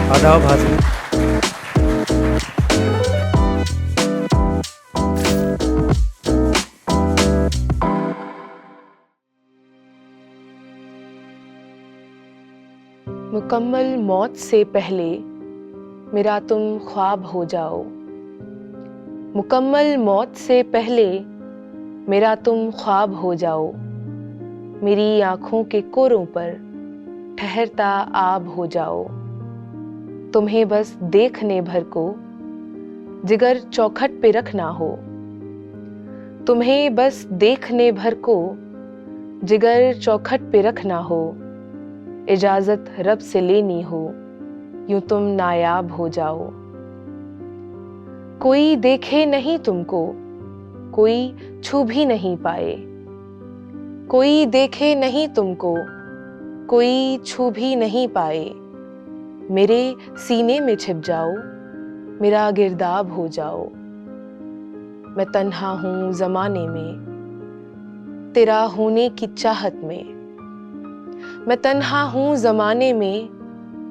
आदाब हासिल। मुकम्मल मौत से पहले मेरा तुम ख्वाब हो जाओ। मुकम्मल मौत से पहले मेरा तुम ख्वाब हो जाओ। मेरी आँखों के कोरों पर ठहरता आब हो जाओ। तुम्हें बस देखने भर को जिगर चौखट पे रखना हो। तुम्हें बस देखने भर को जिगर चौखट पे रखना हो। इजाजत रब से लेनी हो, यूं तुम नायाब हो जाओ। कोई देखे नहीं तुमको, कोई छू भी नहीं पाए। कोई देखे नहीं तुमको, कोई छू भी नहीं पाए। मेरे सीने में छिप जाओ, मेरा गिरदाब हो जाओ। मैं तन्हा हूँ ज़माने में, तेरा होने की चाहत में। मैं तन्हा हूँ ज़माने में,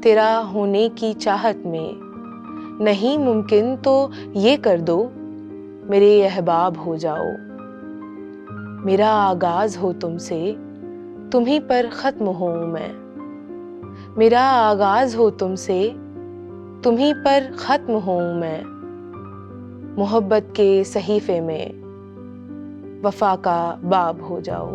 तेरा होने की चाहत में। नहीं मुमकिन तो ये कर दो, मेरे अहबाब हो जाओ। मेरा आगाज़ हो तुमसे, तुम्हीं पर ख़त्म हूँ मैं। मेरा आगाज़ हो तुमसे, तुम्हीं पर ख़त्म हूँ मैं। मोहब्बत के सहीफ़े में वफ़ा का बाब हो जाओ।